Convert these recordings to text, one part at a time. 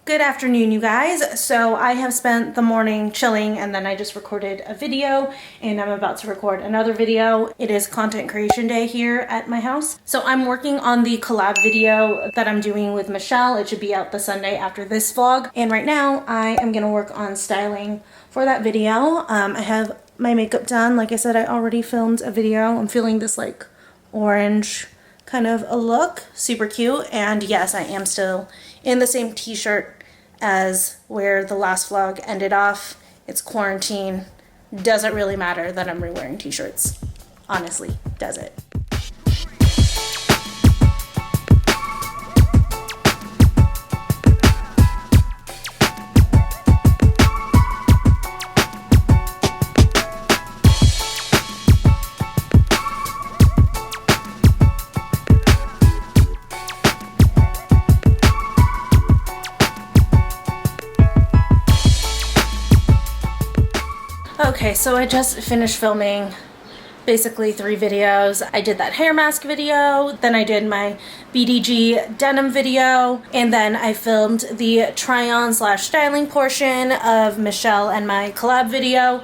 Good afternoon, you guys. So I have spent the morning chilling and then I just recorded a video and I'm about to record another video. It is content creation day here at my house. So I'm working on the collab video that I'm doing with Michelle. It should be out the Sunday after this vlog. And right now I am gonna work on styling for that video. I have my makeup done. Like I said, I already filmed a video. I'm feeling this like orange kind of a look, super cute. And yes, I am still in the same t-shirt as where the last vlog ended off. It's quarantine. Doesn't really matter that I'm re-wearing t-shirts. Honestly, does it? Okay, so I just finished filming basically 3 videos. I did that hair mask video, then I did my BDG denim video, and then I filmed the try-on / styling portion of Michelle and my collab video.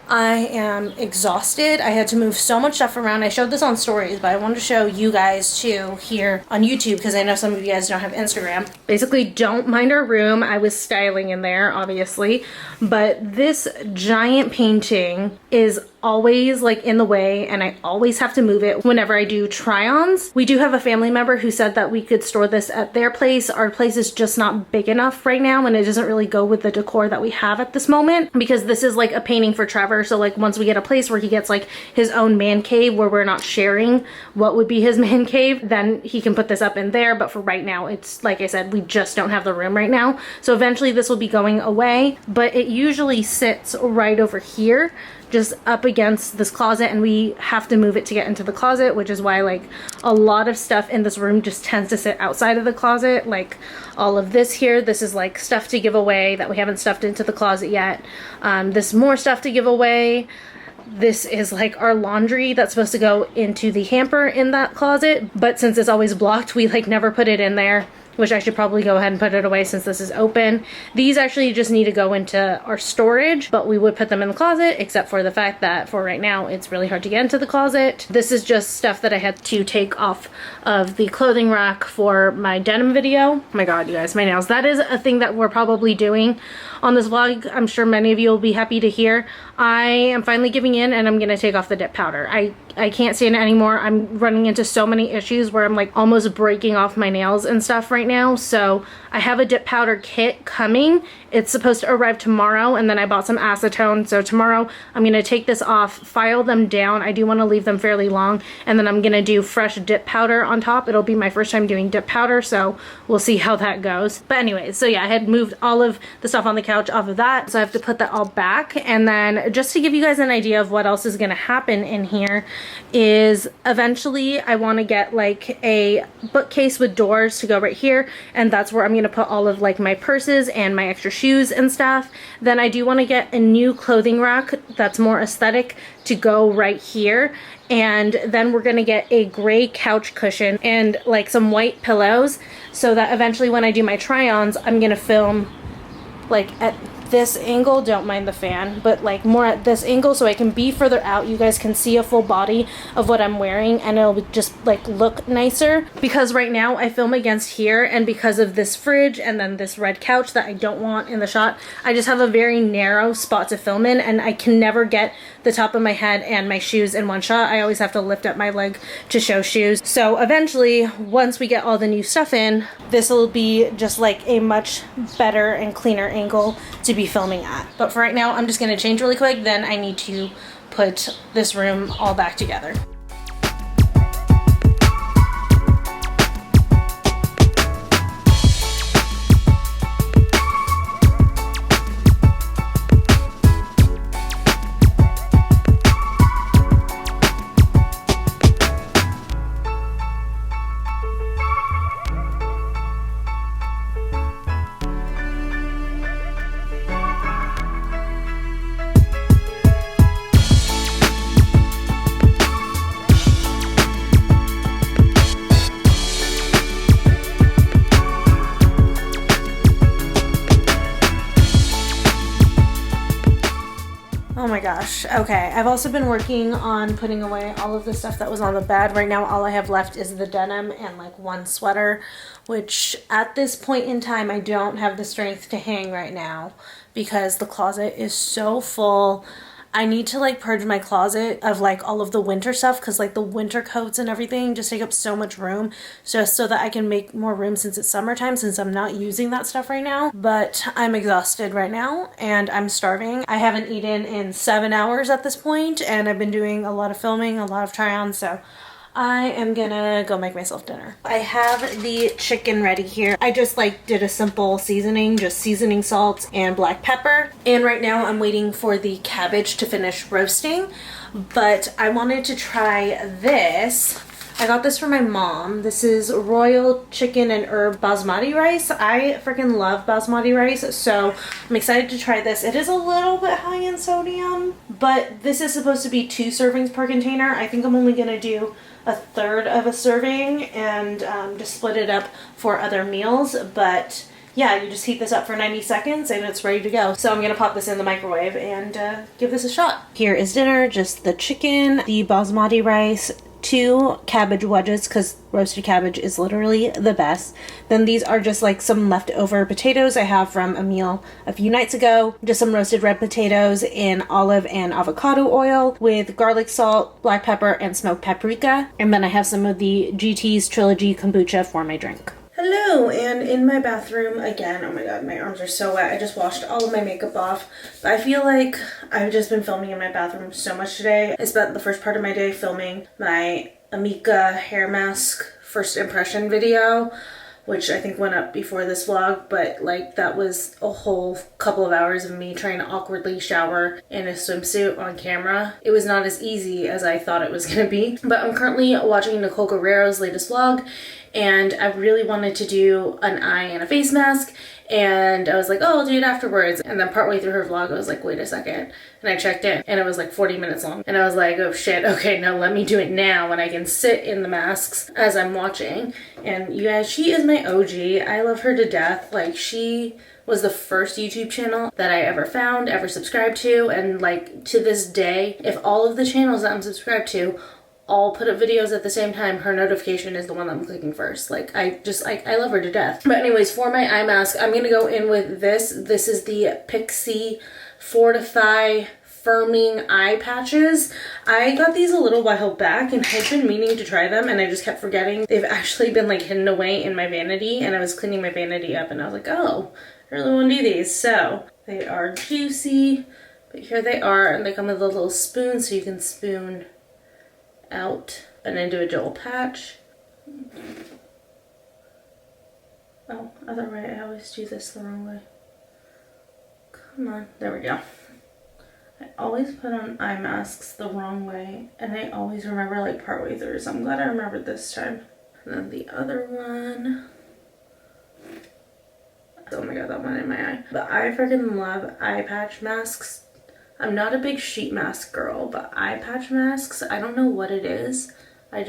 I am exhausted. I had to move so much stuff around. I showed this on stories, but I wanted to show you guys too here on YouTube because I know some of you guys don't have Instagram. Basically, don't mind our room. I was styling in there, obviously, but this giant painting is always like in the way and I always have to move it whenever I do try-ons. We do have a family member who said that we could store this at their place. Our place is just not big enough right now and it doesn't really go with the decor that we have at this moment because this is like a painting for Trevor. So like once we get a place where he gets like his own man cave where we're not sharing what would be his man cave, then he can put this up in there. But for right now, it's like I said, we just don't have the room right now. So eventually this will be going away, but it usually sits right over here, just up against this closet, and we have to move it to get into the closet, which is why like a lot of stuff in this room just tends to sit outside of the closet. Like all of this here, this is like stuff to give away that we haven't stuffed into the closet yet. This more stuff to give away. This is like our laundry that's supposed to go into the hamper in that closet, but since it's always blocked, we like never put it in there, which I should probably go ahead and put it away since this is open. These actually just need to go into our storage, but we would put them in the closet, except for the fact that for right now, it's really hard to get into the closet. This is just stuff that I had to take off of the clothing rack for my denim video. Oh my God, you guys, my nails. That is a thing that we're probably doing on this vlog. I'm sure many of you will be happy to hear. I am finally giving in and I'm gonna take off the dip powder. I can't stand it anymore. I'm running into so many issues where I'm like almost breaking off my nails and stuff right now. So I have a dip powder kit coming. It's supposed to arrive tomorrow, and then I bought some acetone. So tomorrow I'm gonna take this off, file them down. I do wanna leave them fairly long, and then I'm gonna do fresh dip powder on top. It'll be my first time doing dip powder, so we'll see how that goes. But anyways, so yeah, I had moved all of the stuff on the couch off of that, so I have to put that all back. And then just to give you guys an idea of what else is gonna happen in here is eventually I wanna get like a bookcase with doors to go right here, and that's where I'm gonna put all of like my purses and my extra shoes and stuff. Then I do want to get a new clothing rack that's more aesthetic to go right here, and then we're gonna get a gray couch cushion and like some white pillows so that eventually when I do my try-ons, I'm gonna film like at this angle, don't mind the fan, but like more at this angle so I can be further out. You guys can see a full body of what I'm wearing and it'll just like look nicer, because right now I film against here, and because of this fridge and then this red couch that I don't want in the shot, I just have a very narrow spot to film in and I can never get the top of my head and my shoes in one shot. I always have to lift up my leg to show shoes. So eventually, once we get all the new stuff in, this will be just like a much better and cleaner angle to be filming at. But for right now, I'm just gonna change really quick, then I need to put this room all back together. gosh. Okay, I've also been working on putting away all of the stuff that was on the bed. Right now, all I have left is the denim and like one sweater, which at this point in time, I don't have the strength to hang right now because the closet is so full. I need to like purge my closet of like all of the winter stuff because like the winter coats and everything just take up so much room, just so that I can make more room since it's summertime, since I'm not using that stuff right now. But I'm exhausted right now and I'm starving. I haven't eaten in 7 hours at this point, and I've been doing a lot of filming, a lot of try-ons, so I am gonna go make myself dinner. I have the chicken ready here. I just like did a simple seasoning, just seasoning salt and black pepper. And right now I'm waiting for the cabbage to finish roasting. But I wanted to try this. I got this from my mom. This is royal chicken and herb basmati rice. I freaking love basmati rice, so I'm excited to try this. It is a little bit high in sodium, but this is supposed to be 2 servings per container. I think I'm only gonna do a third of a serving and just split it up for other meals. But yeah, you just heat this up for 90 seconds and it's ready to go. So I'm gonna pop this in the microwave and give this a shot. Here is dinner, just the chicken, the basmati rice, 2 cabbage wedges because roasted cabbage is literally the best. Then these are just like some leftover potatoes I have from a meal a few nights ago. Just some roasted red potatoes in olive and avocado oil with garlic salt, black pepper, and smoked paprika. And then I have some of the GT's Trilogy kombucha for my drink. Hello, and in my bathroom again. Oh my god, my arms are so wet. I just washed all of my makeup off. But I feel like I've just been filming in my bathroom so much today. I spent the first part of my day filming my Amika hair mask first impression video, which I think went up before this vlog, but like that was a whole couple of hours of me trying to awkwardly shower in a swimsuit on camera. It was not as easy as I thought it was gonna be. But I'm currently watching Nicole Guerrero's latest vlog, and I really wanted to do an eye and a face mask, and I was like, oh, I'll do it afterwards. And then partway through her vlog, I was like, wait a second. And I checked in and it was like 40 minutes long. And I was like, oh shit, okay, now let me do it now when I can sit in the masks as I'm watching. And you guys, she is my OG. I love her to death. Like, she was the first YouTube channel that I ever found, ever subscribed to. And like, to this day, if all of the channels that I'm subscribed to all put up videos at the same time, her notification is the one that I'm clicking first. Like, I love her to death. But anyways, for my eye mask, I'm gonna go in with this. This is the Pixie Fortify Firming Eye Patches. I got these a little while back and I've been meaning to try them, and I just kept forgetting. They've actually been like hidden away in my vanity, and I was cleaning my vanity up and I was like, oh, I really want to do these. So they are juicy, but here they are, and they come with a little spoon so you can spoon out an individual patch. Oh, other way. I always do this the wrong way. Come on. There we go. I always put on eye masks the wrong way, and I always remember like partway through, so I'm glad I remembered this time. And then the other one. Oh my god, that went in my eye. But I freaking love eye patch masks. I'm not a big sheet mask girl, but eye patch masks, I don't know what it is. I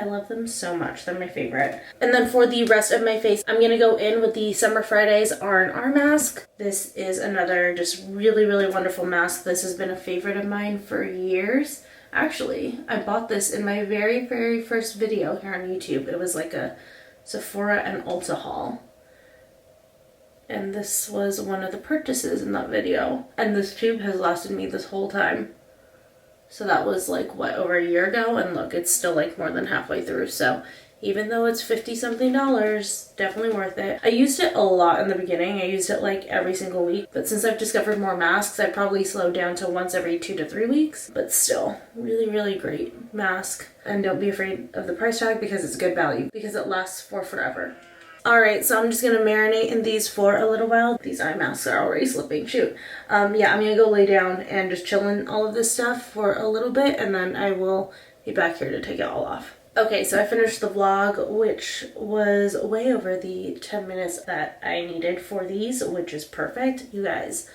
love them so much. They're my favorite. And then for the rest of my face, I'm gonna go in with the Summer Fridays R&R mask. This is another just really, really wonderful mask. This has been a favorite of mine for years. Actually, I bought this in my very, very first video here on YouTube. It was like a Sephora and Ulta haul. And this was one of the purchases in that video. And this tube has lasted me this whole time. So that was like, what, over a year ago? And look, it's still like more than halfway through. So even though it's $50-something, definitely worth it. I used it a lot in the beginning. I used it like every single week. But since I've discovered more masks, I probably slowed down to once every 2 to 3 weeks. But still, really, really great mask. And don't be afraid of the price tag because it's good value. Because it lasts for forever. Alright, so I'm just going to marinate in these for a little while. These eye masks are already slipping. Shoot. Yeah, I'm going to go lay down and just chill in all of this stuff for a little bit, and then I will be back here to take it all off. Okay, so I finished the vlog, which was way over the 10 minutes that I needed for these, which is perfect. You guys,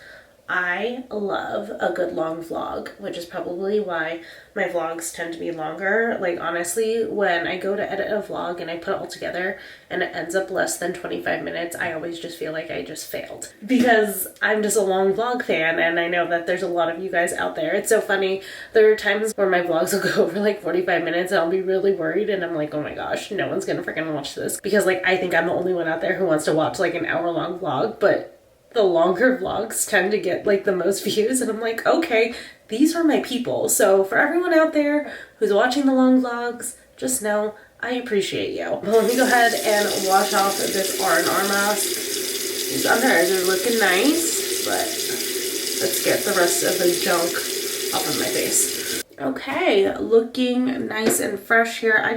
I love a good long vlog, which is probably why my vlogs tend to be longer. Like, honestly, when I go to edit a vlog and I put it all together and it ends up less than 25 minutes, I always just feel like I just failed. Because I'm just a long vlog fan, and I know that there's a lot of you guys out there. It's so funny. There are times where my vlogs will go over like 45 minutes and I'll be really worried, and I'm like, oh my gosh, no one's gonna freaking watch this. Because like, I think I'm the only one out there who wants to watch like an hour-long vlog, but the longer vlogs tend to get like the most views, and I'm like, okay, these are my people. So for everyone out there who's watching the long vlogs, just know I appreciate you. But let me go ahead and wash off this R&R mask. These under eyes are looking nice, but let's get the rest of the junk off of my face. Okay, looking nice and fresh here. I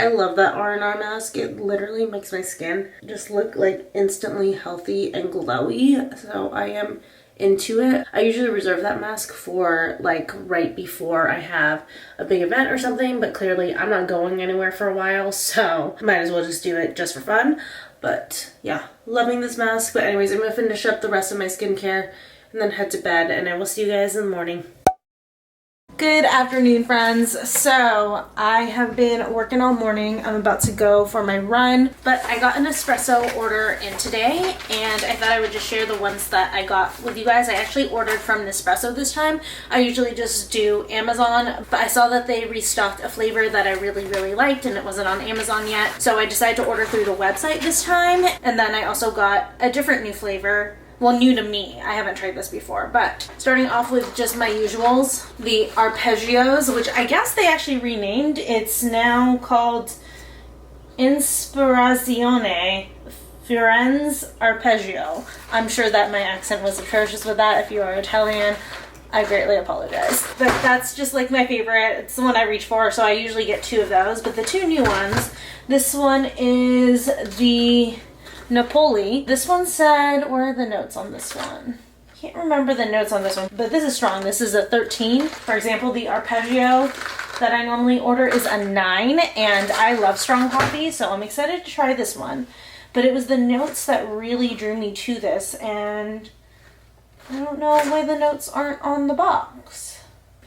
love that R&R mask. It literally makes my skin just look like instantly healthy and glowy. So I am into it. I usually reserve that mask for like right before I have a big event or something, but clearly I'm not going anywhere for a while, so might as well just do it just for fun. But yeah, loving this mask. But anyways, I'm gonna finish up the rest of my skincare and then head to bed, and I will see you guys in the morning. Good afternoon, friends. So I have been working all morning. I'm about to go for my run, but I got an espresso order in today, and I thought I would just share the ones that I got with you guys. I actually ordered from Nespresso this time. I usually just do Amazon, but I saw that they restocked a flavor that I really liked, and it wasn't on Amazon yet. So I decided to order through the website this time, and then I also got a different new flavor. Well, new to me. I haven't tried this before, but starting off with just my usuals, the arpeggios, which I guess they actually renamed. It's now called Inspirazione Firenze Arpeggio. I'm sure that my accent was atrocious with that. If you are Italian, I greatly apologize. But that's just like my favorite. It's the one I reach for, so I usually get 2 of those. But the 2 new ones, this one is the Napoli. This one said, where are the notes on this one? Can't remember the notes on this one, but this is strong. This is a 13. For example, the arpeggio that I normally order is a 9, and I love strong coffee, so I'm excited to try this one. But it was the notes that really drew me to this, and I don't know why the notes aren't on the box.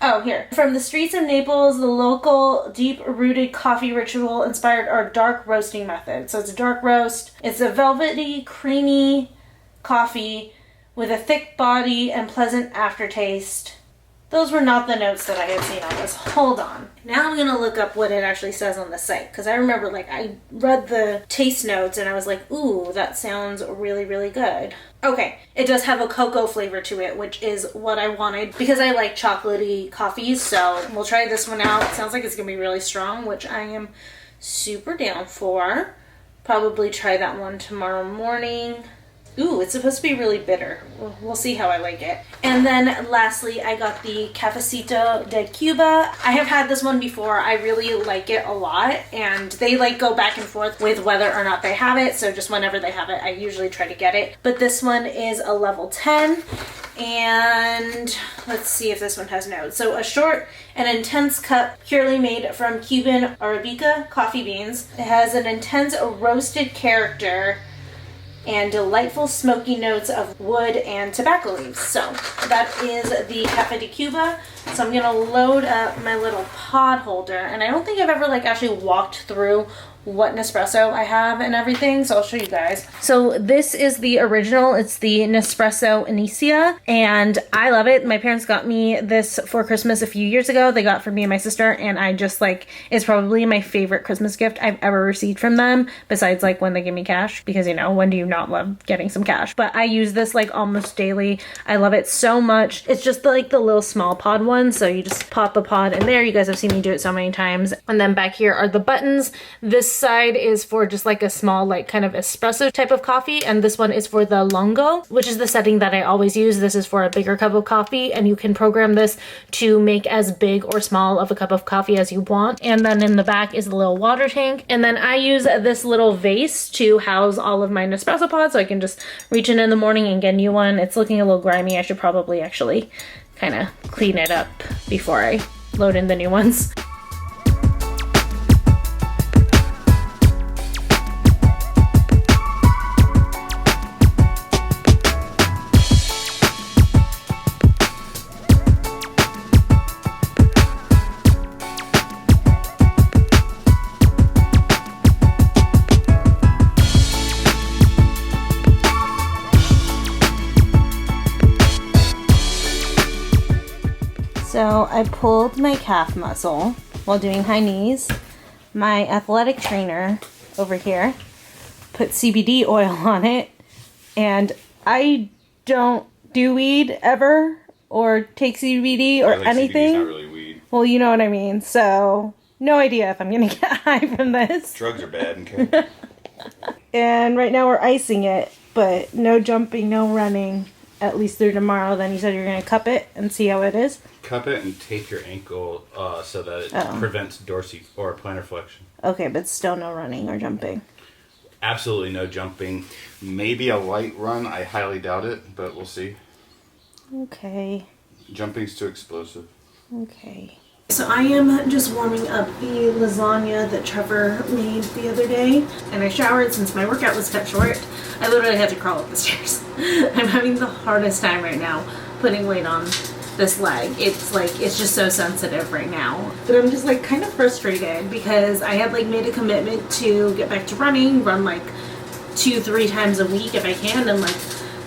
Oh, here. From the streets of Naples, the local deep-rooted coffee ritual inspired our dark roasting method. So it's a dark roast. It's a velvety, creamy coffee with a thick body and pleasant aftertaste. Those were not the notes that I had seen on this. Hold on. Now I'm going to look up what it actually says on the site, because I remember, like, I read the taste notes and I was like, ooh, that sounds really good. Okay, it does have a cocoa flavor to it, which is what I wanted because I like chocolatey coffees, so we'll try this one out. It sounds like it's going to be really strong, which I am super down for. Probably try that one tomorrow morning. Ooh, it's supposed to be really bitter. We'll see how I like it. And then lastly, I got the Cafecito de Cuba. I have had this one before. I really like it a lot, and they like go back and forth with whether or not they have it. So just whenever they have it, I usually try to get it. But this one is a level 10. And let's see if this one has notes. So a short and intense cup purely made from Cuban Arabica coffee beans. It has an intense roasted character and delightful smoky notes of wood and tobacco leaves. So that is the Cafe de Cuba. So I'm gonna load up my little pod holder, and I don't think I've ever like actually walked through what Nespresso I have and everything, so I'll show you guys. So this is the original. It's the Nespresso Inissia, and I love it. My parents got me this for Christmas a few years ago. They got it for me and my sister, and I just like, it's probably my favorite Christmas gift I've ever received from them, besides like when they give me cash, because you know, when do you not love getting some cash? But I use this like almost daily. I love it so much. It's just like the little small pod one, so you just pop a pod in there. You guys have seen me do it so many times. And then back here are the buttons. This side is for just like a small like kind of espresso type of coffee, and this one is for the lungo, which is the setting that I always use. This is for a bigger cup of coffee, and you can program this to make as big or small of a cup of coffee as you want. And then in the back is the little water tank, and then I use this little vase to house all of my Nespresso pods, so I can just reach in the morning and get a new one. It's looking a little grimy. I should probably actually kind of clean it up before I load in the new ones. So I pulled my calf muscle while doing high knees. My athletic trainer over here put CBD oil on it, and I don't do weed ever or take CBD or anything. CBD is not really weed. Well, you know what I mean. So no idea if I'm gonna get high from this. Drugs are bad, okay? And right now we're icing it, but no jumping, no running, at least through tomorrow. Then you said you're gonna cup it and see how it is. Cup it and tape your ankle so that it prevents dorsal or plantar flexion. Okay, but still no running or jumping. Absolutely no jumping. Maybe a light run. I highly doubt it, but we'll see. Okay. Jumping's too explosive. Okay. So I am just warming up the lasagna that Trevor made the other day. And I showered since my workout was cut short. I literally had to crawl up the stairs. I'm having the hardest time right now putting weight on this leg. It's like, it's just so sensitive right now. But I'm just like kind of frustrated because I had like made a commitment to get back to running, run like 2-3 times a week if I can. And like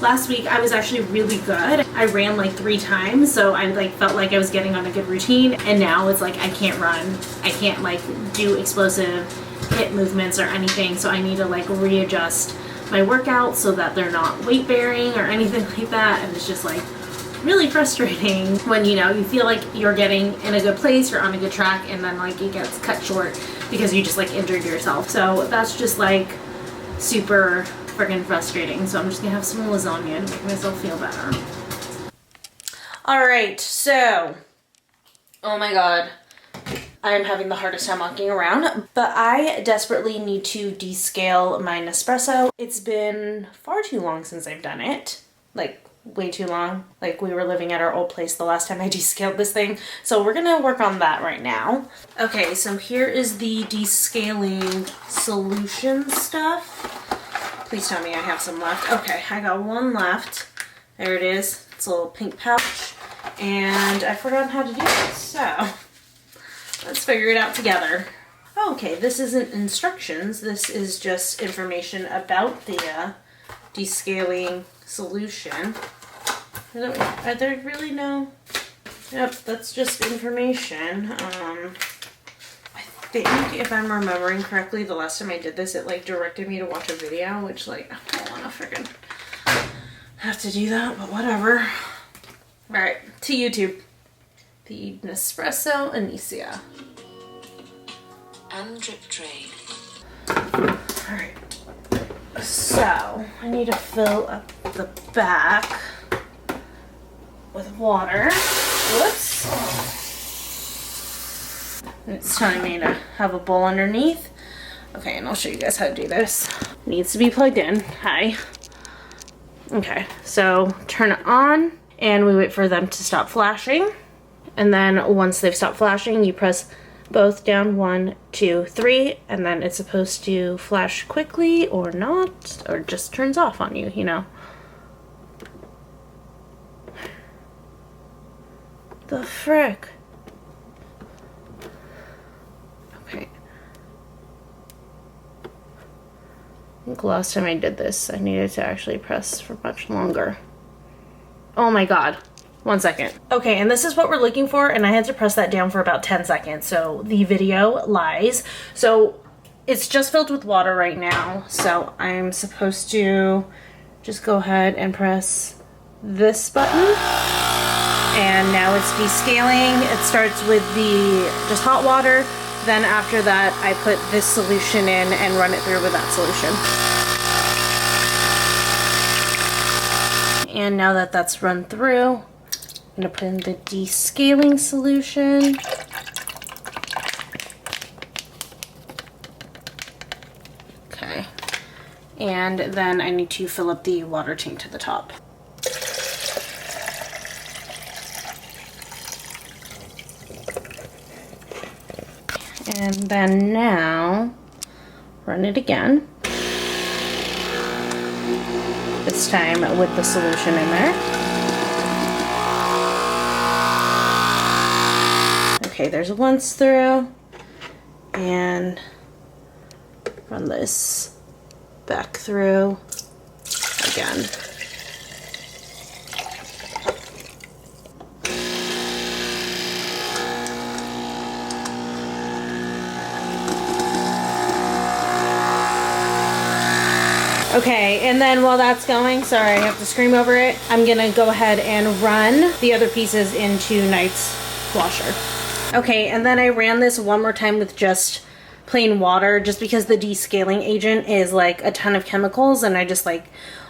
last week I was actually really good. I ran like 3 times, so I like felt like I was getting on a good routine. And now it's like I can't run. I can't like do explosive hip movements or anything. So I need to like readjust my workout so that they're not weight bearing or anything like that. And it's just like really frustrating when, you know, you feel like you're getting in a good place, you're on a good track, and then like it gets cut short because you just like injured yourself. So that's just like super freaking frustrating. So I'm just gonna have some lasagna to make myself feel better. All right, so, oh my God, I am having the hardest time walking around, but I desperately need to descale my Nespresso. It's been far too long since I've done it, like way too long. Like we were living at our old place the last time I descaled this thing. So we're gonna work on that right now. Okay, so here is the descaling solution stuff. Please tell me I have some left. Okay, I got one left. There it is. It's a little pink pouch. And I forgot how to do it, so let's figure it out together. Okay, this isn't instructions. This is just information about the descaling solution. Are there really no? Yep, that's just information. I think if I'm remembering correctly, the last time I did this, it like directed me to watch a video, which like I don't want to freaking have to do that, but whatever. All right, to YouTube. The Nespresso Inissia. And drip tray. All right. So I need to fill up the back with water. Whoops. And it's telling me to have a bowl underneath. Okay, and I'll show you guys how to do this. Needs to be plugged in. Hi. Okay, so turn it on and we wait for them to stop flashing. And then once they've stopped flashing, you press both down, 1, 2, 3, and then it's supposed to flash quickly or not, or just turns off on you, you know. The frick? Okay. I think last time I did this, I needed to actually press for much longer. Oh my God. 1 second. Okay, and this is what we're looking for, and I had to press that down for about 10 seconds, so the video lies. So it's just filled with water right now, so I'm supposed to just go ahead and press this button, and now it's descaling. It starts with the just hot water, then after that I put this solution in and run it through with that solution. And now that that's run through, I'm going to put in the descaling solution. Okay. And then I need to fill up the water tank to the top. And then now, run it again. This time with the solution in there. Okay, there's once through, and run this back through again. Okay, and then while that's going, sorry, I have to scream over it, I'm gonna go ahead and run the other pieces into Knight's washer. Okay, and then I ran this one more time with just plain water, just because the descaling agent is like a ton of chemicals, and I just like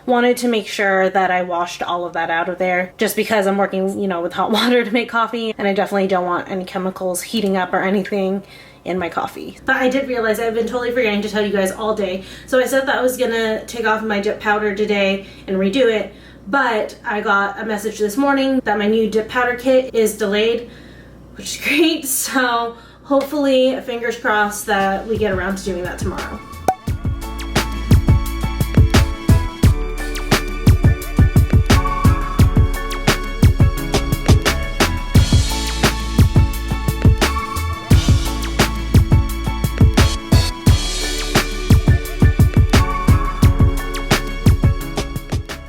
wanted to make sure that I washed all of that out of there, just because I'm working, you know, with hot water to make coffee, and I definitely don't want any chemicals heating up or anything in my coffee. But I did realize I've been totally forgetting to tell you guys all day. So I said that I was gonna take off my dip powder today and redo it, but I got a message this morning that my new dip powder kit is delayed, which is great. So hopefully, fingers crossed, that we get around to doing that tomorrow.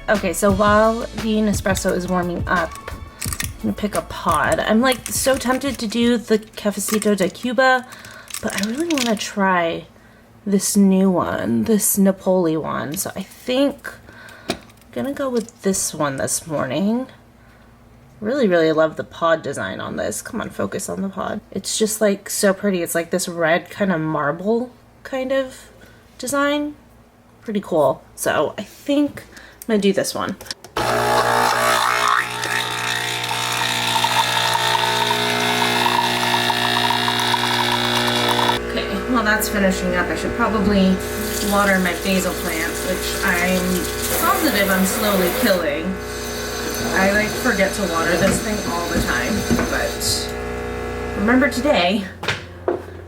Okay, so while the Nespresso is warming up, I'm gonna pick a pod. I'm like so tempted to do the Cafecito de Cuba, but I really want to try this new one, this Napoli one. So I think I'm gonna go with this one this morning. Really, really love the pod design on this. Come on, focus on the pod. It's just like so pretty. It's like this red kind of marble kind of design. Pretty cool. So I think I'm gonna do this one. Okay, well that's finishing up. I should probably water my basil plants, which I'm positive I'm slowly killing. I like forget to water this thing all the time, but remember today.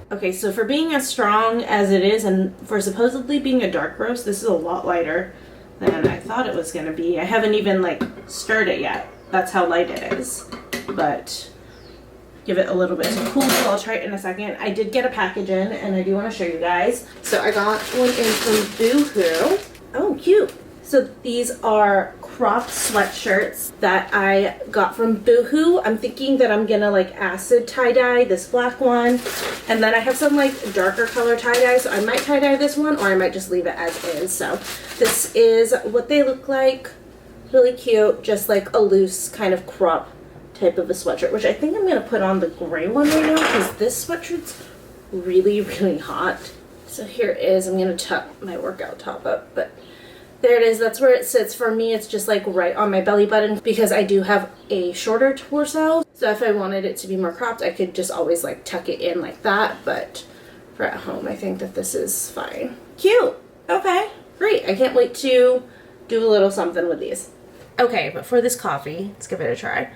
Okay, so for being as strong as it is, and for supposedly being a dark roast, this is a lot lighter than I thought it was gonna be. I haven't even like stirred it yet. That's how light it is. But give it a little bit to cool, so I'll try it in a second. I did get a package in, and I do want to show you guys. So I got one in from Boohoo. Oh, cute. So these are cropped sweatshirts that I got from Boohoo. I'm thinking that I'm gonna like acid tie-dye this black one. And then I have some like darker color tie-dye, so I might tie-dye this one, or I might just leave it as is. So this is what they look like. Really cute, just like a loose kind of crop type of a sweatshirt, which I think I'm gonna put on the gray one right now because this sweatshirt's really, really hot. So here it is. I'm gonna tuck my workout top up, but there it is. That's where it sits. For me, it's just like right on my belly button because I do have a shorter torso. So if I wanted it to be more cropped, I could just always like tuck it in like that. But for at home, I think that this is fine. Cute. Okay, great. I can't wait to do a little something with these. Okay, but for this coffee, let's give it a try.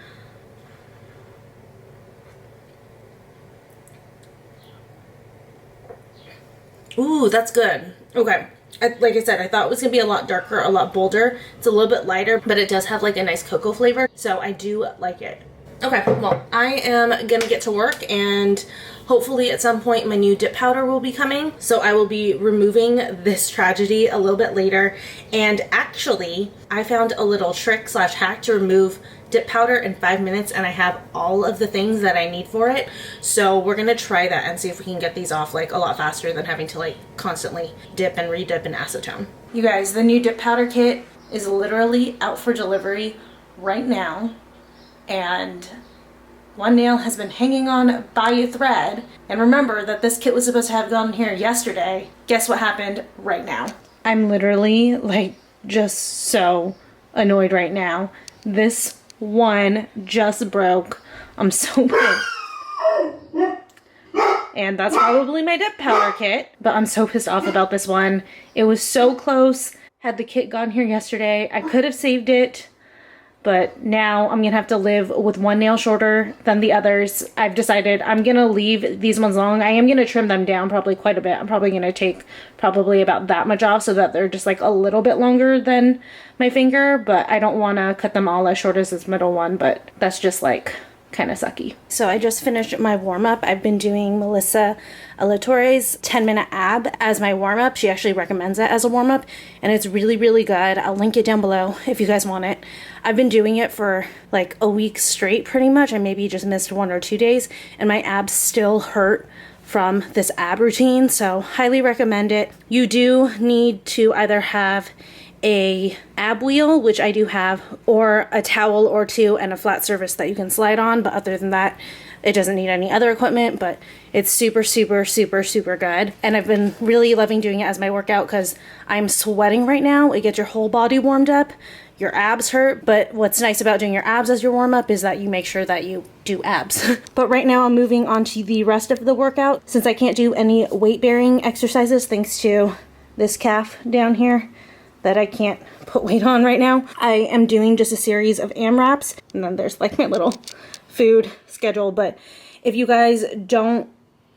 Ooh, that's good. Okay. Like I said, I thought it was going to be a lot darker, a lot bolder. It's a little bit lighter, but it does have like a nice cocoa flavor. So I do like it. Okay, well, I am going to get to work, and hopefully at some point my new dip powder will be coming. So I will be removing this tragedy a little bit later. And actually, I found a little trick / hack to remove dip powder in 5 minutes, and I have all of the things that I need for it. So we're gonna try that and see if we can get these off like a lot faster than having to like constantly dip and redip in acetone. You guys, the new dip powder kit is literally out for delivery right now, and one nail has been hanging on by a thread. And remember that this kit was supposed to have gone here yesterday. Guess what happened right now? I'm literally like just so annoyed right now. This one just broke. I'm so pissed. And that's probably my dip powder kit, but I'm so pissed off about this one. It was so close. Had the kit gone here yesterday, I could have saved it, but now I'm gonna have to live with one nail shorter than the others. I've decided I'm gonna leave these ones long. I am gonna trim them down probably quite a bit. I'm probably gonna take probably about that much off so that they're just like a little bit longer than my finger, but I don't wanna cut them all as short as this middle one, but that's just like kind of sucky. So I just finished my warm-up. I've been doing Melissa Alatore's 10-minute ab as my warm-up. She actually recommends it as a warm-up, and it's really, really good. I'll link it down below if you guys want it. I've been doing it for like a week straight pretty much. I maybe just missed 1 or 2 days, and my abs still hurt from this ab routine, so highly recommend it. You do need to either have a ab wheel, which I do have, or a towel or two and a flat surface that you can slide on, but other than that, it doesn't need any other equipment, but it's super, super, super, super good. And I've been really loving doing it as my workout because I'm sweating right now. It gets your whole body warmed up. Your abs hurt, but what's nice about doing your abs as your warm-up is that you make sure that you do abs. But right now I'm moving on to the rest of the workout since I can't do any weight-bearing exercises thanks to this calf down here that I can't put weight on right now. I am doing just a series of AMRAPs, and then there's like my little food schedule. But if you guys don't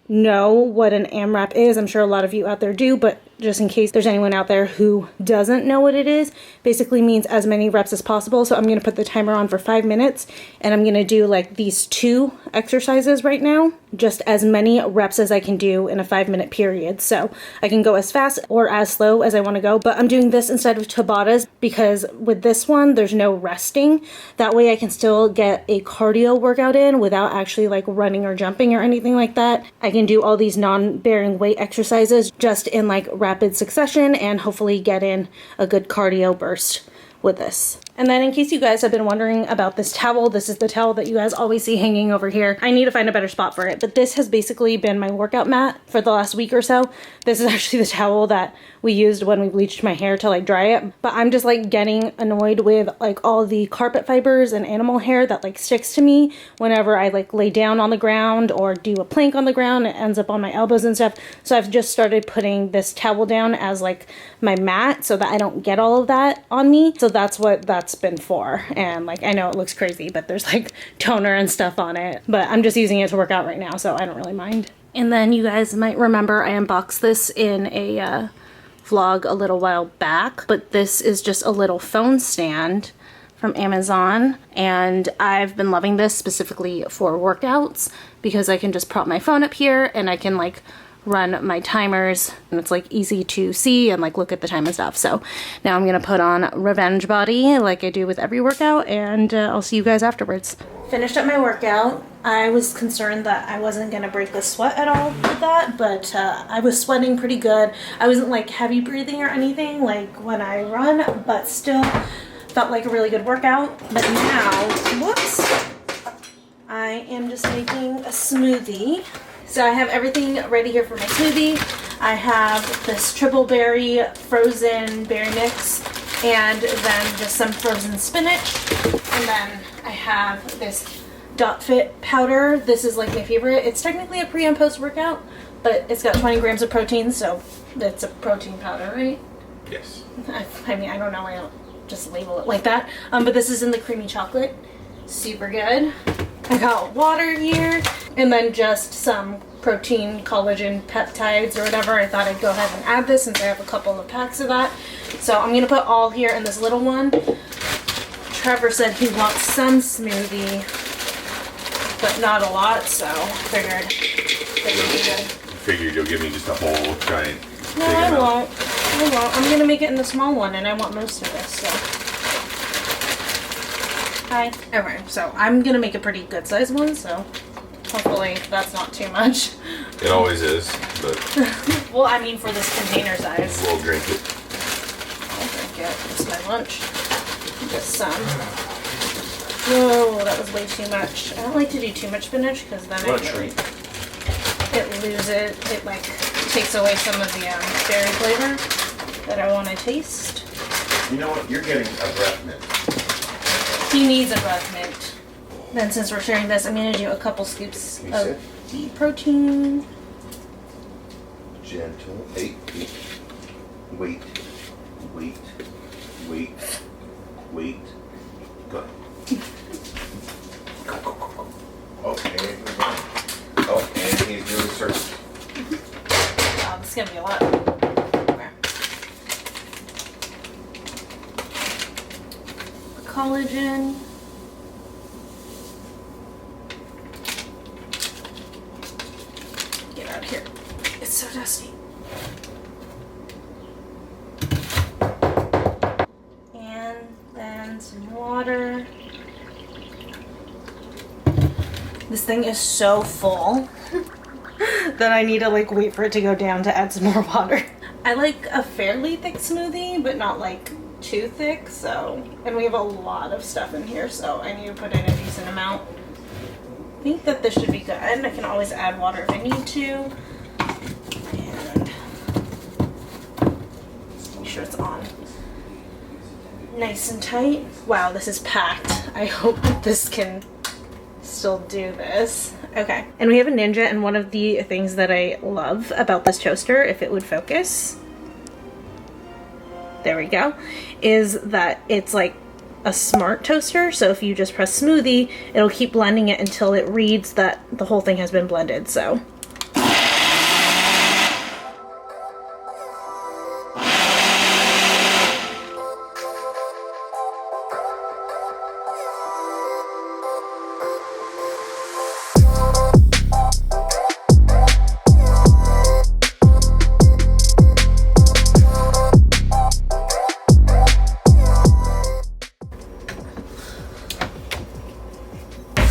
know what an AMRAP is, I'm sure a lot of you out there do, but just in case there's anyone out there who doesn't know what it is, basically means as many reps as possible. So I'm going to put the timer on for 5 minutes, and I'm going to do like these 2 exercises right now, just as many reps as I can do in a 5-minute period. So I can go as fast or as slow as I want to go, but I'm doing this instead of Tabatas because with this one there's no resting. That way I can still get a cardio workout in without actually like running or jumping or anything like that. I can do all these non-bearing weight exercises just in like rapid succession and hopefully get in a good cardio burst with this. And then in case you guys have been wondering about this towel, this is the towel that you guys always see hanging over here. I need to find a better spot for it, but this has basically been my workout mat for the last week or so. This is actually the towel that we used when we bleached my hair to like dry it. But I'm just like getting annoyed with like all the carpet fibers and animal hair that like sticks to me whenever I like lay down on the ground or do a plank on the ground. It ends up on my elbows and stuff. So I've just started putting this towel down as like my mat so that I don't get all of that on me. So that's what that's been for. And like, I know it looks crazy, but there's like toner and stuff on it, but I'm just using it to work out right now, so I don't really mind. And then you guys might remember I unboxed this in a vlog a little while back, but this is just a little phone stand from Amazon, and I've been loving this specifically for workouts because I can just prop my phone up here and I can like run my timers, and it's like easy to see and like look at the time and stuff. So now I'm gonna put on Revenge Body like I do with every workout, and I'll see you guys afterwards. Finished up my workout. I was concerned that I wasn't gonna break the sweat at all with that, but I was sweating pretty good. I wasn't like heavy breathing or anything like when I run, but still felt like a really good workout. But now, whoops, I am just making a smoothie. So I have everything ready here for my smoothie. I have this triple berry frozen berry mix, and then just some frozen spinach. And then I have this Dot Fit powder. This is like my favorite. It's technically a pre and post workout, but it's got 20 grams of protein, so it's a protein powder, right? Yes. I mean, I don't know. I don't just label it like that. But this is in the creamy chocolate. Super good. I got water here, and then just some protein collagen peptides or whatever. I thought I'd go ahead and add this since I have a couple of packs of that. So I'm gonna put all here in this little one. Trevor said he wants some smoothie, but not a lot, so figured that would be good. Figured you'll give me just a whole giant. No, I won't. I won't. I'm gonna make it in the small one, and I want most of this, so. Hi. Okay, so I'm gonna make a pretty good size one, so hopefully that's not too much. It always is, but. Well, I mean for this container size. We'll drink it. I'll drink it. It's my lunch. Just some. Whoa, that was way too much. I don't like to do too much spinach because then What a treat. it loses it like takes away some of the berry flavor that I want to taste. You know what? You're getting a breath mint. He needs a breath mint. Then since we're sharing this, I'm going to do a couple scoops of the protein. Gentle. Wait. Go. Go. Okay. Oh, and he's doing circles. Wow, this is going to be a lot. Okay. Collagen. Get out of here. It's so dusty. And then some water. This thing is so full. then I need to like wait for it to go down to add some more water. I like a fairly thick smoothie, but not like too thick, so, and we have a lot of stuff in here, so I need to put in a decent amount. I think that this should be good. I can always add water if I need to. And make sure it's on. Nice and tight. Wow, this is packed. I hope that this can still do this. Okay, and we have a Ninja, and one of the things that I love about this toaster, if it would focus, there we go, is that it's like a smart toaster. So if you just press smoothie, it'll keep blending it until it reads that the whole thing has been blended. So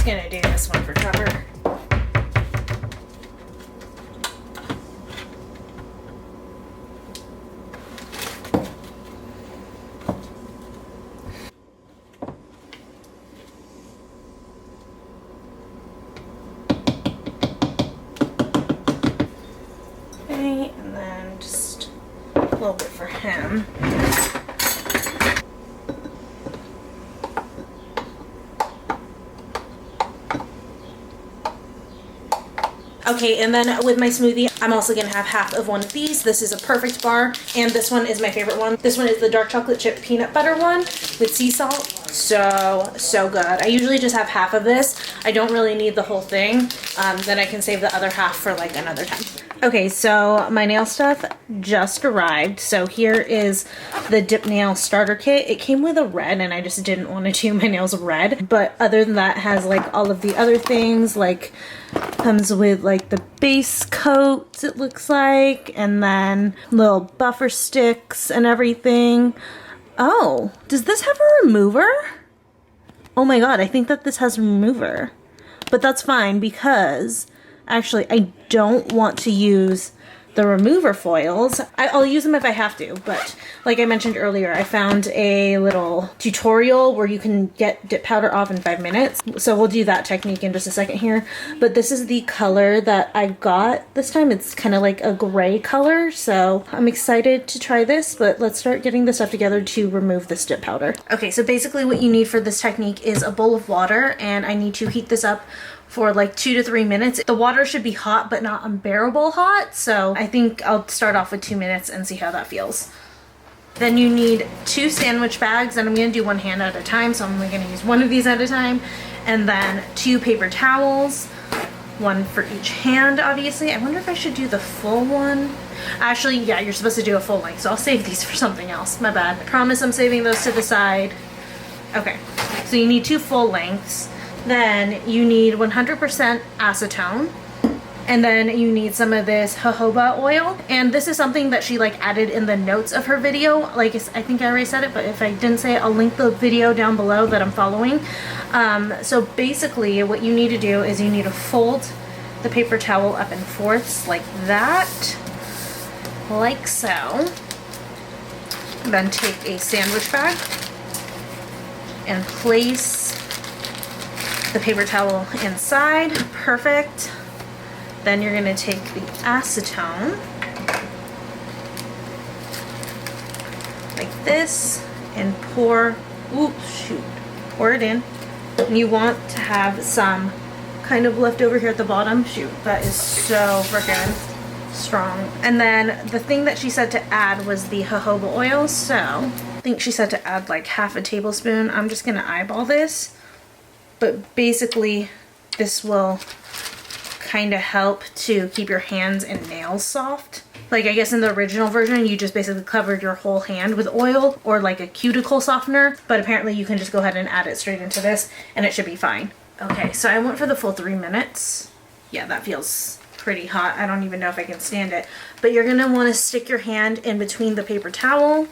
gonna do this one for cover. Okay, and then just a little bit for him. Okay, and then with my smoothie, I'm also gonna have half of one of these. This is a perfect bar, and this one is my favorite one. This one is the dark chocolate chip peanut butter one with sea salt. So good. I usually just have half of this. I don't really need the whole thing. Then I can save the other half for like another time. Okay, so my nail stuff just arrived. So here is the dip nail starter kit. It came with a red, and I just didn't want to do my nails red. But other than that, it has like all of the other things, like comes with like the base coat, it looks like, and then little buffer sticks and everything. Oh, does this have a remover? Oh my god, I think that this has a remover. But that's fine because actually I don't want to use the remover foils. I'll use them if I have to, but like I mentioned earlier, I found a little tutorial where you can get dip powder off in 5 minutes. So we'll do that technique in just a second here. But this is the color that I got this time. It's kind of like a gray color, so I'm excited to try this, but let's start getting the stuff together to remove this dip powder. Okay, so basically what you need for this technique is a bowl of water, and I need to heat this up for like 2 to 3 minutes. The water should be hot, but not unbearable hot. So I think I'll start off with 2 minutes and see how that feels. Then you need 2 sandwich bags, and I'm gonna do one hand at a time. So I'm only gonna use one of these at a time. And then 2 paper towels, one for each hand, obviously. I wonder if I should do the full one. Actually, yeah, you're supposed to do a full length. So I'll save these for something else, my bad. I promise I'm saving those to the side. Okay, so you need 2 full lengths. Then you need 100% acetone, and then you need some of this jojoba oil, and this is something that she like added in the notes of her video. Like I think I already said it, but if I didn't say it, I'll link the video down below that I'm following. So basically what you need to do is you need to fold the paper towel up in fourths like that, like so. Then take a sandwich bag and place the paper towel inside. Perfect. Then you're going to take the acetone like this and pour it in. And you want to have some kind of left over here at the bottom. Shoot, that is so freaking strong. And then the thing that she said to add was the jojoba oil. So I think she said to add like half a tablespoon. I'm just going to eyeball this. But basically, this will kind of help to keep your hands and nails soft. Like I guess in the original version, you just basically covered your whole hand with oil or like a cuticle softener, but apparently you can just go ahead and add it straight into this and it should be fine. Okay, so I went for the full 3 minutes. Yeah, that feels pretty hot. I don't even know if I can stand it. But you're gonna wanna stick your hand in between the paper towel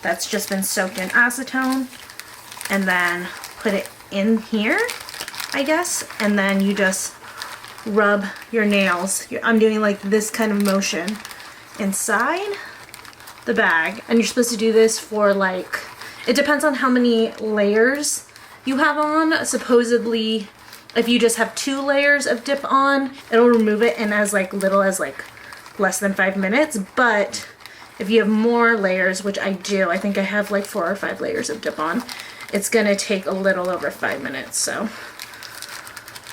that's just been soaked in acetone, and then put it in here, I guess, and then you just rub your nails. I'm doing like this kind of motion inside the bag, and you're supposed to do this for like, it depends on how many layers you have on. Supposedly, if you just have 2 layers of dip on, it'll remove it in as like little as like less than 5 minutes. But if you have more layers, which I do, I think I have like 4 or 5 layers of dip on, it's gonna take a little over 5 minutes. So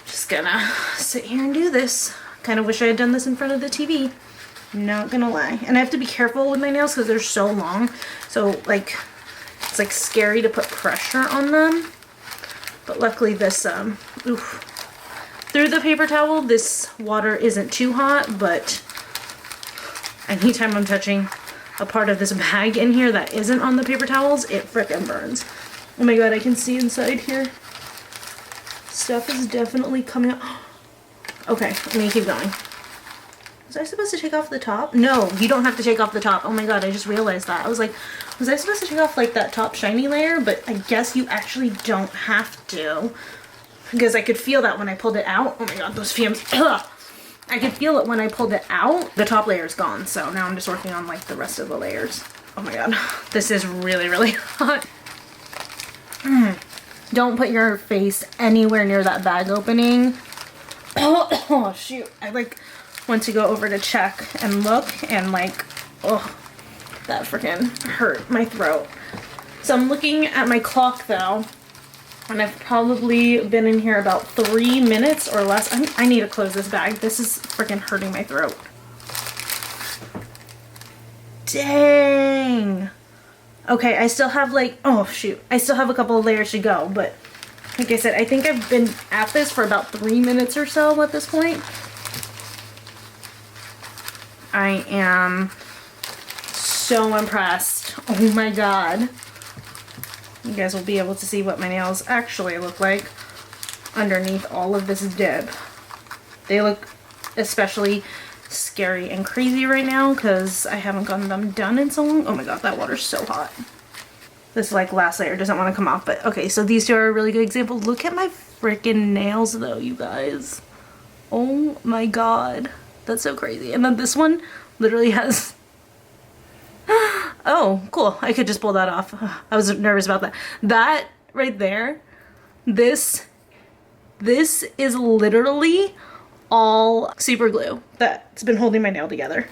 just gonna sit here and do this. Kind of wish I had done this in front of the TV. Not gonna lie. And I have to be careful with my nails because they're so long. So like, it's like scary to put pressure on them. But luckily this, through the paper towel, this water isn't too hot, but anytime I'm touching a part of this bag in here that isn't on the paper towels, it frickin' burns. Oh my god, I can see inside here. Stuff is definitely coming out. Okay, let me keep going. Was I supposed to take off the top? No, you don't have to take off the top. Oh my god, I just realized that. I was like, was I supposed to take off like that top shiny layer? But I guess you actually don't have to. Because I could feel that when I pulled it out. Oh my god, those fumes. Ugh. I could feel it when I pulled it out. The top layer is gone, so now I'm just working on like the rest of the layers. Oh my god, this is really, really hot. Don't put your face anywhere near that bag opening. Oh shoot, I like went to go over to check and look, and like, oh, that freaking hurt my throat. So I'm looking at my clock though, and I've probably been in here about 3 minutes or less. I need to close this bag. This is freaking hurting my throat. Dang. Okay, I still have like, oh shoot, I still have a couple of layers to go, but like I said, I think I've been at this for about 3 minutes or so at this point. I am so impressed. Oh my god. You guys will be able to see what my nails actually look like underneath all of this dip. They look especially scary and crazy right now because I haven't gotten them done in so long. Oh my god, that water's so hot. This like last layer doesn't want to come off, but okay, so these two are a really good example. Look at my freaking nails though, you guys. Oh my god. That's so crazy. And then this one literally has, oh, cool. I could just pull that off. I was nervous about that. That right there, this is literally all super glue that's been holding my nail together.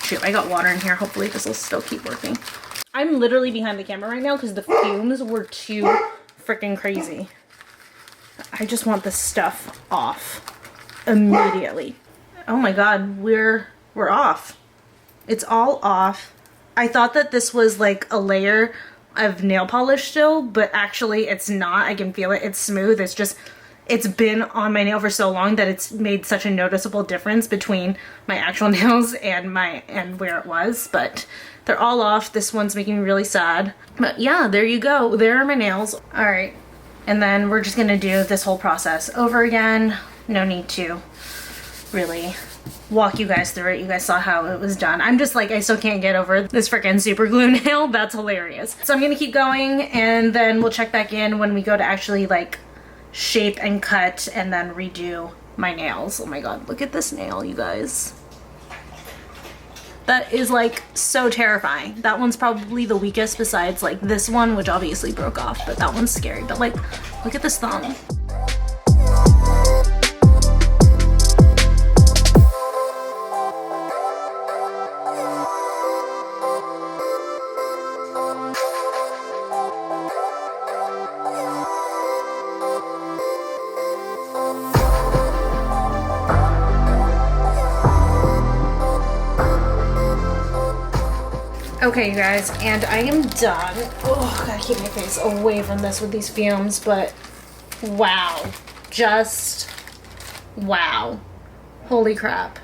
Shoot, I got water in here. Hopefully this will still keep working. I'm literally behind the camera right now because the fumes were too freaking crazy. I just want this stuff off immediately. Oh my god, we're off. It's all off. I thought that this was like a layer of nail polish still, but actually it's not. I can feel it. It's smooth. It's just, it's been on my nail for so long that it's made such a noticeable difference between my actual nails and where it was, but they're all off. This one's making me really sad. But yeah, there you go. There are my nails. All right. And then we're just gonna do this whole process over again. No need to really walk you guys through it. You guys saw how it was done. I'm just like, I still can't get over this freaking super glue nail. That's hilarious. So I'm gonna keep going, and then we'll check back in when we go to actually like shape and cut and then redo my nails. Oh my god, look at this nail, you guys. That is like so terrifying. That one's probably the weakest besides like this one, which obviously broke off, but that one's scary. But like, look at this thumb. Okay, you guys, and I am done. Oh, gotta keep my face away from this with these fumes, but wow. Just wow. Holy crap.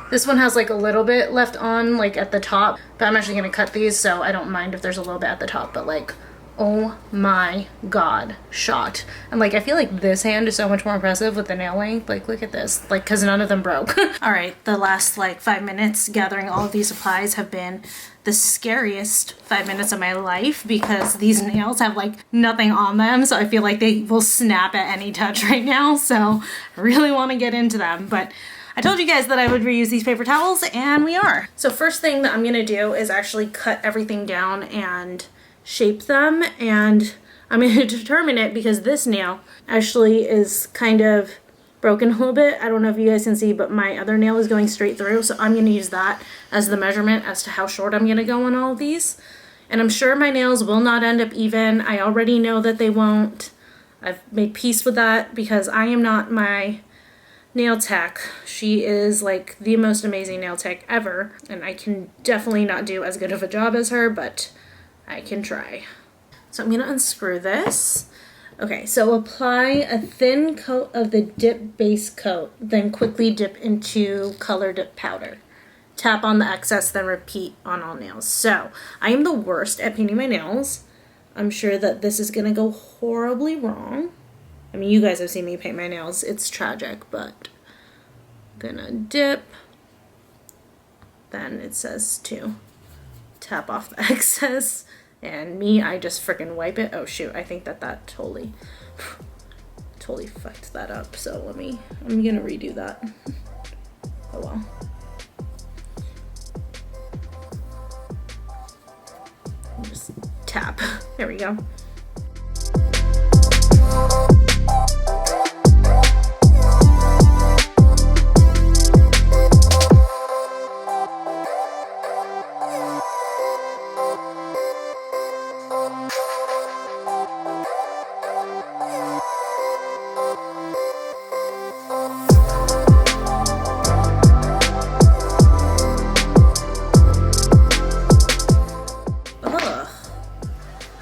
This one has like a little bit left on, like at the top, but I'm actually gonna cut these, so I don't mind if there's a little bit at the top, but like, oh my god, shot. And like, I feel like this hand is so much more impressive with the nail length. Like, look at this, like, cause none of them broke. All right, the last like 5 minutes gathering all of these supplies have been the scariest 5 minutes of my life because these nails have like nothing on them, so I feel like they will snap at any touch right now, so I really want to get into them. But I told you guys that I would reuse these paper towels, and we are. So first thing that I'm gonna do is actually cut everything down and shape them, and I'm gonna determine it because this nail actually is kind of broken a little bit. I don't know if you guys can see, but my other nail is going straight through, so I'm gonna use that as the measurement as to how short I'm gonna go on all of these. And I'm sure my nails will not end up even. I already know that they won't. I've made peace with that because I am not my nail tech. She is like the most amazing nail tech ever, and I can definitely not do as good of a job as her, but I can try. So I'm gonna unscrew this. Okay, so apply a thin coat of the dip base coat, then quickly dip into color dip powder. Tap on the excess, then repeat on all nails. So I am the worst at painting my nails. I'm sure that this is gonna go horribly wrong. I mean, you guys have seen me paint my nails. It's tragic, but I'm gonna dip. Then it says to tap off the excess. And me, I just freaking wipe it. Oh shoot, I think that totally fucked that up. So I'm gonna redo that. Oh well. Just tap. There we go.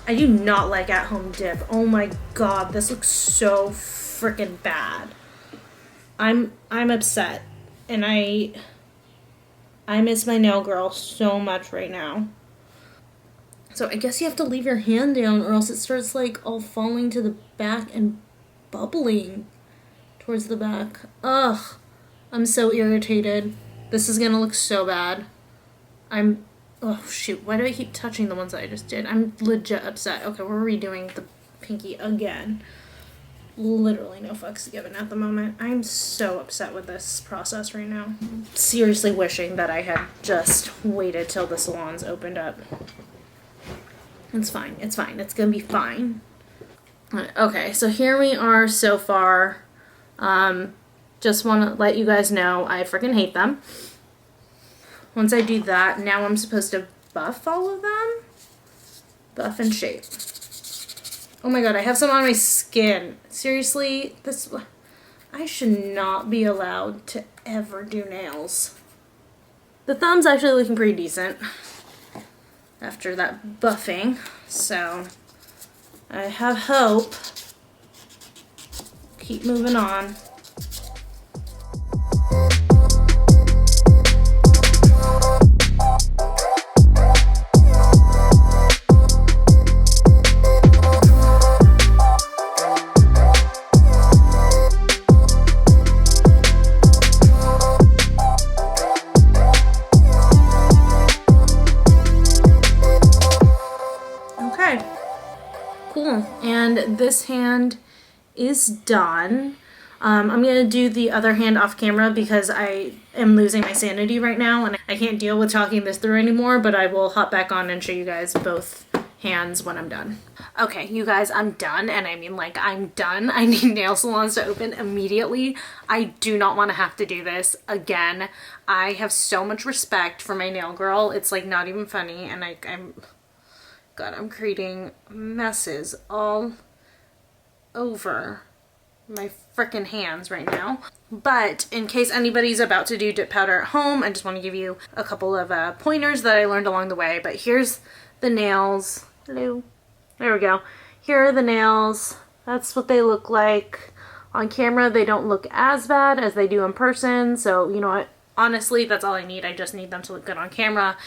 I do not like at-home dip. Oh my god, this looks so freaking bad. I'm upset, and I miss my nail girl so much right now. So I guess you have to leave your hand down or else it starts like all falling to the back and bubbling towards the back. Ugh, I'm so irritated. This is gonna look so bad. Oh shoot, why do I keep touching the ones that I just did? I'm legit upset. Okay, we're redoing the pinky again. Literally no fucks given at the moment. I'm so upset with this process right now. Seriously wishing that I had just waited till the salons opened up. It's fine, it's fine, it's gonna be fine. Okay, so here we are so far. Just want to let you guys know I freaking hate them. Once I do that, now I'm supposed to buff all of them. Buff and shape. Oh my god, I have some on my skin. Seriously, I should not be allowed to ever do nails. The thumb's actually looking pretty decent after that buffing, so I have hope. Keep moving on. And this hand is done. I'm gonna do the other hand off camera because I am losing my sanity right now and I can't deal with talking this through anymore, but I will hop back on and show you guys both hands when I'm done. Okay, you guys, I'm done, and I mean like I'm done. I need nail salons to open immediately. I do not want to have to do this again. I have so much respect for my nail girl. It's like not even funny, and I'm creating messes all over my frickin' hands right now. But in case anybody's about to do dip powder at home, I just want to give you a couple of pointers that I learned along the way. But here's the nails. Hello. There we go. Here are the nails. That's what they look like. On camera, they don't look as bad as they do in person. So, you know what? Honestly, that's all I need. I just need them to look good on camera.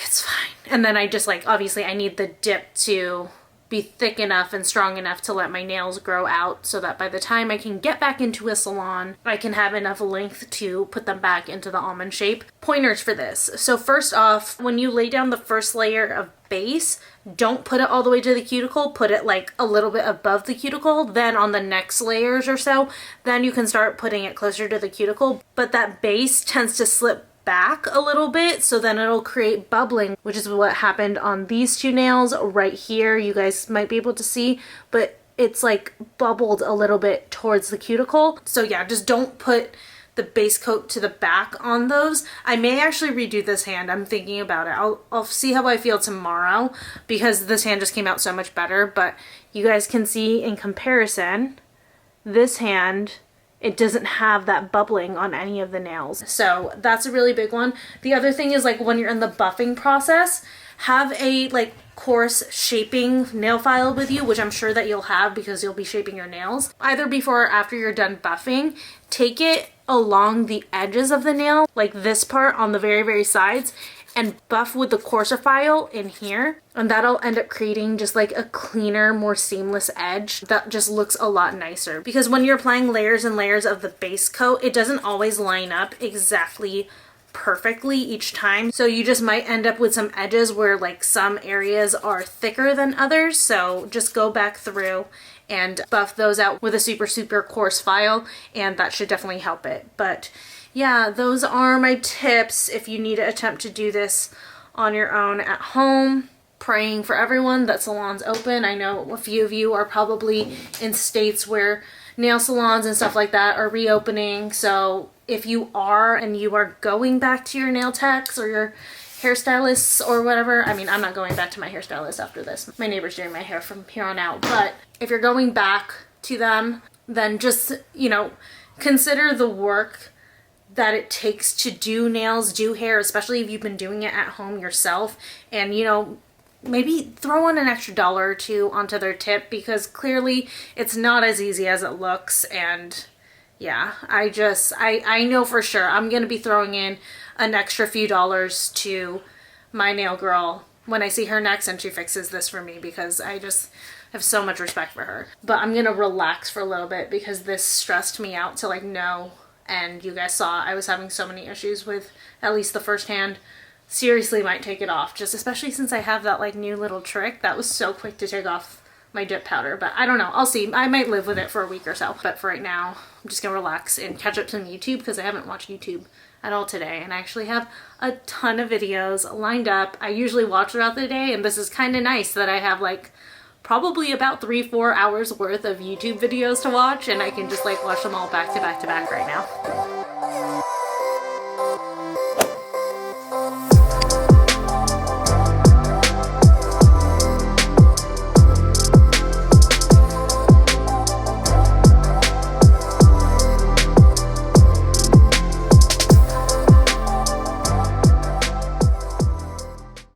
It's fine. And then I just like, obviously I need the dip to be thick enough and strong enough to let my nails grow out so that by the time I can get back into a salon, I can have enough length to put them back into the almond shape. Pointers for this. So first off, when you lay down the first layer of base, don't put it all the way to the cuticle, put it like a little bit above the cuticle. Then on the next layers or so, then you can start putting it closer to the cuticle. But that base tends to slip back a little bit, so then it'll create bubbling, which is what happened on these two nails right here. You guys might be able to see, but it's like bubbled a little bit towards the cuticle. So yeah, just don't put the base coat to the back on those. I may actually redo this hand. I'm thinking about it. I'll see how I feel tomorrow because this hand just came out so much better, but you guys can see in comparison, this hand, it doesn't have that bubbling on any of the nails. So that's a really big one. The other thing is like when you're in the buffing process, have a like coarse shaping nail file with you, which I'm sure that you'll have because you'll be shaping your nails. Either before or after you're done buffing, take it along the edges of the nail, like this part on the very, very sides, and buff with the coarser file in here, and that'll end up creating just like a cleaner, more seamless edge that just looks a lot nicer. Because when you're applying layers and layers of the base coat, it doesn't always line up exactly perfectly each time, so you just might end up with some edges where like some areas are thicker than others. So just go back through and buff those out with a super coarse file, and that should definitely help it. But yeah, those are my tips if you need to attempt to do this on your own at home. Praying for everyone that salons open. I know a few of you are probably in states where nail salons and stuff like that are reopening. So if you are and you are going back to your nail techs or your hairstylists or whatever, I mean, I'm not going back to my hairstylist after this. My neighbor's doing my hair from here on out. But if you're going back to them, then just, you know, consider the work that it takes to do nails, do hair, especially if you've been doing it at home yourself. And, you know, maybe throw in an extra $1 or $2 onto their tip, because clearly it's not as easy as it looks. And yeah, I know for sure I'm going to be throwing in an extra few dollars to my nail girl when I see her next and she fixes this for me, because I just have so much respect for her. But I'm going to relax for a little bit because this stressed me out to like no. And you guys saw I was having so many issues with at least the first hand. Seriously might take it off, just especially since I have that like new little trick that was so quick to take off my dip powder. But I don't know, I'll see. I might live with it for a week or so, but for right now I'm just gonna relax and catch up to some YouTube, because I haven't watched YouTube at all today, and I actually have a ton of videos lined up. I usually watch throughout the day, and this is kind of nice that I have like probably about 3-4 hours worth of YouTube videos to watch, and I can just like watch them all back to back to back right now.